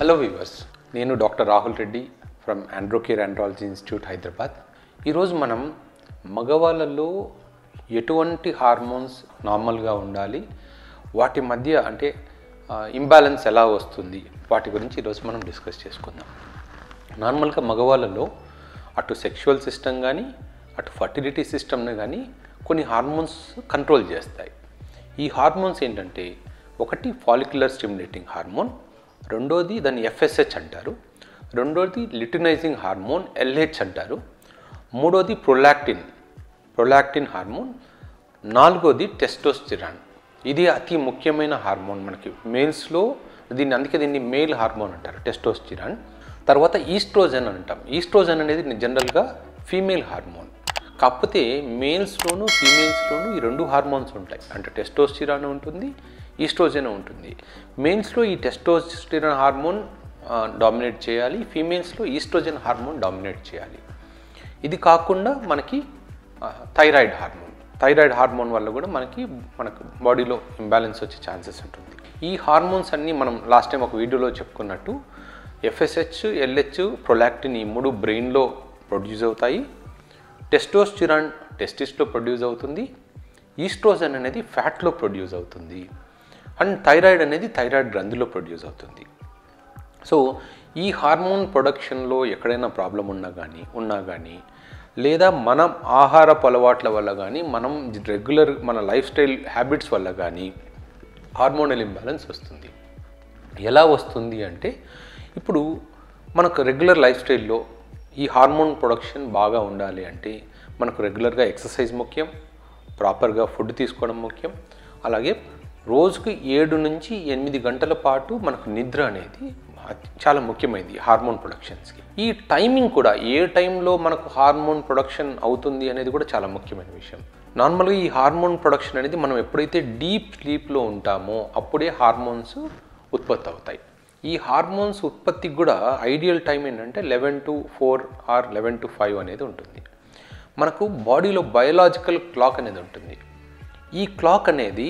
Hello viewers, నేను doctor Rahul Reddy from Androcare andrology institute Hyderabad. ఈరోజు మనం మగవాళ్ళలో ఎటువంటి హార్మోన్స్ నార్మల్గా ఉండాలి, వాటి మధ్య అంటే ఇంబ్యాలెన్స్ ఎలా వస్తుంది, వాటి గురించి ఈరోజు మనం డిస్కస్ చేసుకుందాం. నార్మల్గా మగవాళ్ళలో అటు సెక్షువల్ సిస్టమ్ కానీ అటు ఫర్టిలిటీ సిస్టమ్ని కానీ కొన్ని హార్మోన్స్ కంట్రోల్ చేస్తాయి. ఈ హార్మోన్స్ ఏంటంటే ఒకటి ఫాలిక్యులర్ స్టిమ్యులేటింగ్ హార్మోన్, రెండోది దాన్ని ఎఫ్ఎస్హెచ్ అంటారు, రెండోది లిటినైజింగ్ హార్మోన్ ఎల్హెచ్ అంటారు, మూడోది ప్రొలాక్టిన్ హార్మోన్, నాలుగోది టెస్టోస్టిరాన్. ఇది అతి ముఖ్యమైన హార్మోన్ మనకి మేల్స్లో, అందుకే దీన్ని మేల్ హార్మోన్ అంటారు టెస్టోస్టిరాన్. తర్వాత ఈస్ట్రోజన్ అంటాం. ఈస్ట్రోజన్ అనేది జనరల్గా ఫీమేల్ హార్మోన్, కాకపోతే మేల్స్లోను ఫీమేల్స్లోను ఈ రెండు హార్మోన్స్ ఉంటాయి. అంటే టెస్టోస్టిరాన్ ఉంటుంది, ఈస్ట్రోజన్ ఉంటుంది. మేల్స్లో ఈ టెస్టోస్టిరాన్ హార్మోన్ డామినేట్ చేయాలి, ఫీమేల్స్లో ఈస్ట్రోజన్ హార్మోన్ డామినేట్ చేయాలి. ఇది కాకుండా మనకి థైరాయిడ్ హార్మోన్ వల్ల కూడా మనకు బాడీలో ఇంబ్యాలెన్స్ వచ్చే ఛాన్సెస్ ఉంటుంది. ఈ హార్మోన్స్ అన్నీ మనం లాస్ట్ టైం ఒక వీడియోలో చెప్పుకున్నట్టు ఎఫ్ఎస్హెచ్, ఎల్హెచ్, ప్రొలాక్టిన్ ఈ మూడు బ్రెయిన్లో ప్రొడ్యూస్ అవుతాయి. టెస్టోస్టిరాన్ టెస్టిస్లో ప్రొడ్యూస్ అవుతుంది, ఈస్ట్రోజన్ అనేది ఫ్యాట్లో ప్రొడ్యూస్ అవుతుంది, అండ్ థైరాయిడ్ అనేది థైరాయిడ్ గ్రంథిలో ప్రొడ్యూస్ అవుతుంది. సో ఈ హార్మోన్ ప్రొడక్షన్లో ఎక్కడైనా ప్రాబ్లం ఉన్నా కానీ లేదా మనం ఆహారపు అలవాట్ల వల్ల కానీ మన లైఫ్ స్టైల్ హ్యాబిట్స్ వల్ల కానీ హార్మోనల్ ఇంబ్యాలెన్స్ వస్తుంది. ఎలా వస్తుంది అంటే ఇప్పుడు మనకు రెగ్యులర్ లైఫ్ స్టైల్లో ఈ హార్మోన్ ప్రొడక్షన్ బాగా ఉండాలి అంటే మనకు రెగ్యులర్గా ఎక్సర్సైజ్ ముఖ్యం, ప్రాపర్గా ఫుడ్ తీసుకోవడం ముఖ్యం, అలాగే రోజుకు 7 నుంచి 8 గంటల పాటు మనకు నిద్ర అనేది చాలా ముఖ్యమైనది హార్మోన్ ప్రొడక్షన్స్కి. ఈ టైమింగ్ కూడా ఏ టైంలో మనకు హార్మోన్ ప్రొడక్షన్ అవుతుంది అనేది కూడా చాలా ముఖ్యమైన విషయం. నార్మల్గా ఈ హార్మోన్ ప్రొడక్షన్ అనేది మనం ఎప్పుడైతే డీప్ స్లీప్లో ఉంటామో అప్పుడే హార్మోన్స్ ఉత్పత్తి అవుతాయి. ఈ హార్మోన్స్ ఉత్పత్తికి కూడా ఐడియల్ టైం ఏంటంటే 11 to 4 ఆర్ 11 to 5 అనేది ఉంటుంది. మనకు బాడీలో బయోలాజికల్ క్లాక్ అనేది ఉంటుంది. ఈ క్లాక్ అనేది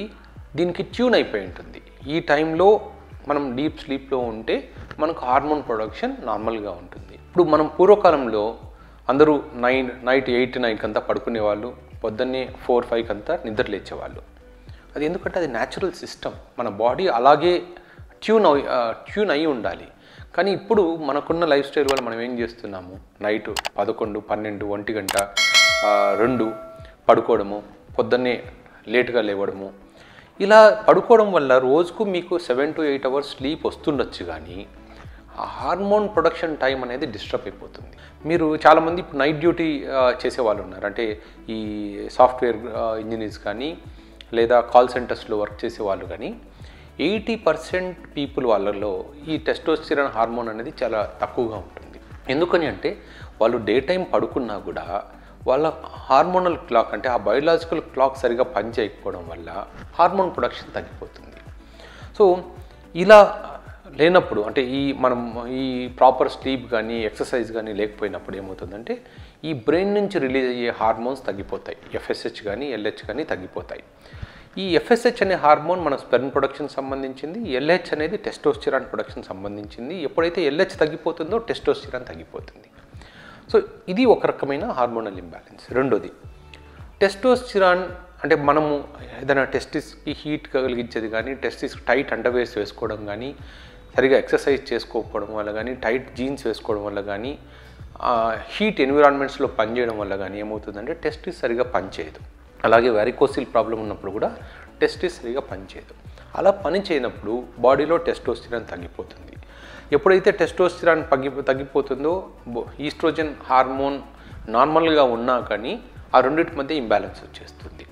దీనికి ట్యూన్ అయిపోయి ఉంటుంది. ఈ టైంలో మనం డీప్ స్లీప్లో ఉంటే మనకు హార్మోన్ ప్రొడక్షన్ నార్మల్గా ఉంటుంది. ఇప్పుడు మనం పూర్వకాలంలో అందరూ నైట్ 8, 9 అంతా పడుకునేవాళ్ళు, పొద్దున్నే 4, 5 అంతా నిద్ర లేచేవాళ్ళు. అది ఎందుకంటే అది న్యాచురల్ సిస్టమ్, మన బాడీ అలాగే ట్యూన్ అయి ఉండాలి. కానీ ఇప్పుడు మనకున్న లైఫ్ స్టైల్ వల్ల మనం ఏం చేస్తున్నాము, నైట్ 11, 12, 1 గంట 2 పడుకోవడము, పొద్దున్నే లేటుగా లేవడము. ఇలా పడుకోవడం వల్ల రోజుకు మీకు 7 to 8 అవర్స్ స్లీప్ వస్తుండొచ్చు, కానీ ఆ హార్మోన్ ప్రొడక్షన్ టైం అనేది డిస్టర్బ్ అయిపోతుంది. మీరు చాలామంది ఇప్పుడు నైట్ డ్యూటీ చేసేవాళ్ళు ఉన్నారు. అంటే ఈ సాఫ్ట్వేర్ ఇంజనీర్స్ కానీ లేదా కాల్ సెంటర్స్లో వర్క్ చేసేవాళ్ళు కానీ 80% పీపుల్ వాళ్ళలో ఈ టెస్టోస్టిరాన్ హార్మోన్ అనేది చాలా తక్కువగా ఉంటుంది. ఎందుకని అంటే వాళ్ళు డే టైం పడుకున్నా కూడా వాళ్ళ హార్మోనల్ క్లాక్ అంటే ఆ బయోలాజికల్ క్లాక్ సరిగా పనిచేయకపోవడం వల్ల హార్మోన్ ప్రొడక్షన్ తగ్గిపోతుంది. సో ఇలా లేనప్పుడు అంటే ఈ ప్రాపర్ స్లీప్ కానీ ఎక్సర్సైజ్ కానీ లేకపోయినప్పుడు ఏమవుతుందంటే ఈ బ్రెయిన్ నుంచి రిలీజ్ అయ్యే హార్మోన్స్ తగ్గిపోతాయి. ఎఫ్ఎస్హెచ్ కానీ ఎల్హెచ్ కానీ తగ్గిపోతాయి. ఈ ఎఫ్ఎస్హెచ్ అనే హార్మోన్ మన స్పెర్మ్ ప్రొడక్షన్ సంబంధించింది, ఎల్హెచ్ అనేది టెస్టోస్టిరాన్ ప్రొడక్షన్ సంబంధించింది. ఎప్పుడైతే ఎల్హెచ్ తగ్గిపోతుందో టెస్టోస్టిరాన్ తగ్గిపోతుంది. సో ఇది ఒక రకమైన హార్మోనల్ ఇంబ్యాలెన్స్. రెండోది టెస్టోస్టిరాన్ అంటే మనము ఏదైనా టెస్టిస్కి హీట్ కలిగించేది కానీ, టెస్టిస్ టైట్ అండర్వేర్స్ వేసుకోవడం కానీ, సరిగా ఎక్సర్సైజ్ చేసుకోకపోవడం వల్ల కానీ, టైట్ జీన్స్ వేసుకోవడం వల్ల కానీ, హీట్ ఎన్విరాన్మెంట్స్లో పనిచేయడం వల్ల కానీ ఏమవుతుందంటే టెస్టిస్ సరిగా పనిచేయదు. అలాగే వారికోసిల్ ప్రాబ్లం ఉన్నప్పుడు కూడా టెస్టిస్ సరిగా పనిచేయదు. అలా పని చేయనప్పుడు బాడీలో టెస్టోస్టిరాన్ తగ్గిపోతుంది. ఎప్పుడైతే టెస్టోస్టిరాన్ తగ్గిపోతుందో ఈస్ట్రోజన్ హార్మోన్ నార్మల్గా ఉన్నా కానీ ఆ రెండింటి మధ్య ఇంబ్యాలెన్స్ వచ్చేస్తుంది.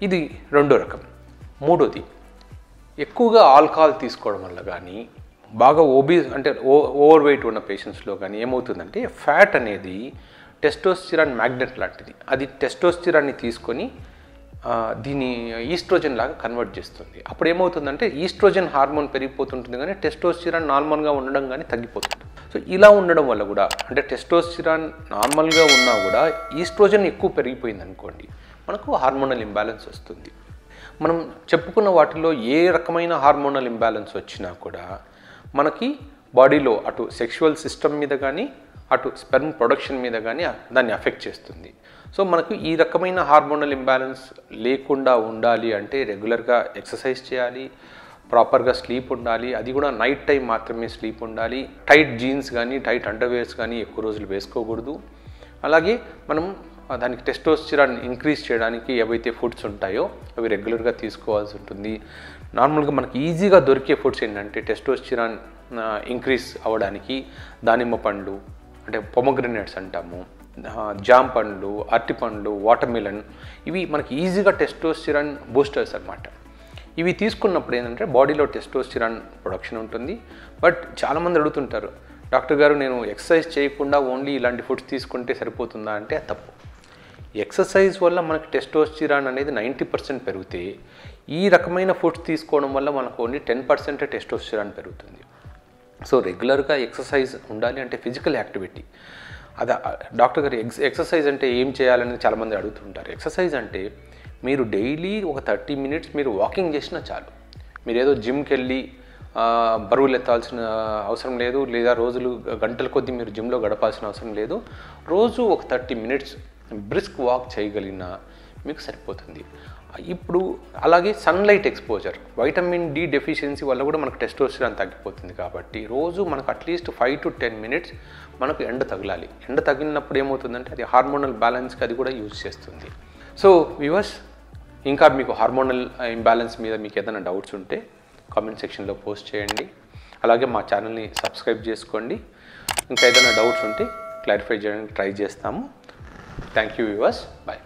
ఇది రెండో రకం. మూడోది ఎక్కువగా ఆల్కహాల్ తీసుకోవడం వల్ల కానీ, బాగా ఓవర్ వెయిట్ ఉన్న పేషెంట్స్లో కానీ ఏమవుతుందంటే ఫ్యాట్ అనేది టెస్టోస్టిరాన్ మ్యాగ్నెట్ లాంటిది. అది టెస్టోస్టిరాన్ని తీసుకొని దీన్ని ఈస్ట్రోజన్ లాగా కన్వర్ట్ చేస్తుంది. అప్పుడు ఏమవుతుందంటే ఈస్ట్రోజన్ హార్మోన్ పెరిగిపోతుంటుంది కానీ టెస్టోస్టిరాన్ నార్మల్గా ఉండడం కానీ తగ్గిపోతుంది. సో ఇలా ఉండడం వల్ల కూడా అంటే టెస్టోస్టిరాన్ నార్మల్గా ఉన్నా కూడా ఈస్ట్రోజన్ ఎక్కువ పెరిగిపోయింది అనుకోండి, మనకు హార్మోనల్ ఇంబ్యాలెన్స్ వస్తుంది. మనం చెప్పుకున్న వాటిలో ఏ రకమైన హార్మోనల్ ఇంబ్యాలెన్స్ వచ్చినా కూడా మనకి బాడీలో అటు సెక్షువల్ సిస్టమ్ మీద కానీ అటు స్పెర్మ్ ప్రొడక్షన్ మీద కానీ దాన్ని అఫెక్ట్ చేస్తుంది. సో మనకు ఈ రకమైన హార్మోనల్ ఇంబ్యాలెన్స్ లేకుండా ఉండాలి అంటే రెగ్యులర్గా ఎక్సర్సైజ్ చేయాలి, ప్రాపర్గా స్లీప్ ఉండాలి, అది కూడా నైట్ టైం మాత్రమే స్లీప్ ఉండాలి. టైట్ జీన్స్ కానీ టైట్ అండర్వేర్స్ కానీ ఎక్కువ రోజులు వేసుకోకూడదు. అలాగే మనం దానికి టెస్టోస్టిరాన్ ఇంక్రీజ్ చేయడానికి ఏవైతే ఫుడ్స్ ఉంటాయో అవి రెగ్యులర్గా తీసుకోవాల్సి ఉంటుంది. నార్మల్గా మనకి ఈజీగా దొరికే ఫుడ్స్ ఏంటంటే టెస్టోస్టిరాన్ ఇంక్రీజ్ అవ్వడానికి దానిమ్మ పండు అంటే పొమోగ్రనేట్స్ అంటాము, జామ్ పండ్లు, అరటి పండ్లు, వాటర్మిలన్, ఇవి మనకి ఈజీగా టెస్టోస్టిరాన్ బూస్టర్స్ అన్నమాట. ఇవి తీసుకున్నప్పుడు ఏంటంటే బాడీలో టెస్టోస్టిరాన్ ప్రొడక్షన్ ఉంటుంది. బట్ చాలామంది అడుగుతుంటారు, డాక్టర్ గారు నేను ఎక్సర్సైజ్ చేయకుండా ఓన్లీ ఇలాంటి ఫుడ్స్ తీసుకుంటే సరిపోతుందా అంటే తప్పు. ఎక్సర్సైజ్ వల్ల మనకి టెస్టోస్టిరాన్ అనేది 90% పెరిగితే ఈ రకమైన ఫుడ్స్ తీసుకోవడం వల్ల మనకు ఓన్లీ 10% టెస్టోస్టిరాన్ పెరుగుతుంది. సో రెగ్యులర్గా ఎక్సర్సైజ్ ఉండాలి అంటే ఫిజికల్ యాక్టివిటీ. అది డాక్టర్ గారు ఎక్సర్సైజ్ అంటే ఏం చేయాలని చాలామంది అడుగుతుంటారు. ఎక్సర్సైజ్ అంటే మీరు డైలీ ఒక 30 మినిట్స్ మీరు వాకింగ్ చేసినా చాలు. మీరు ఏదో జిమ్కి వెళ్ళి బరువులు ఎత్తాల్సిన అవసరం లేదు, లేదా రోజులు గంటల కొద్దీ మీరు జిమ్లో గడపాల్సిన అవసరం లేదు. రోజు ఒక 30 మినిట్స్ బ్రిస్క్ వాక్ చేయగలిగినా మీకు సరిపోతుంది. ఇప్పుడు అలాగే sunlight exposure, vitamin D deficiency వల్ల కూడా మనకు టెస్టోస్టిరాన్ తగ్గిపోతుంది. కాబట్టి రోజు మనకు అట్లీస్ట్ 5 to 10 మినిట్స్ మనకు ఎండ తగలాలి. ఎండ తగిలినప్పుడు ఏమవుతుందంటే అది హార్మోనల్ బ్యాలెన్స్కి అది కూడా యూజ్ చేస్తుంది. సో వ్యూవర్స్, ఇంకా మీకు హార్మోనల్ ఇంబ్యాలెన్స్ మీద మీకు ఏదైనా డౌట్స్ ఉంటే కామెంట్ సెక్షన్లో పోస్ట్ చేయండి. అలాగే మా ఛానల్ని సబ్స్క్రైబ్ చేసుకోండి. ఇంకా ఏదైనా డౌట్స్ ఉంటే క్లారిఫై చేయడానికి ట్రై చేస్తాము. Thank you viewers, bye.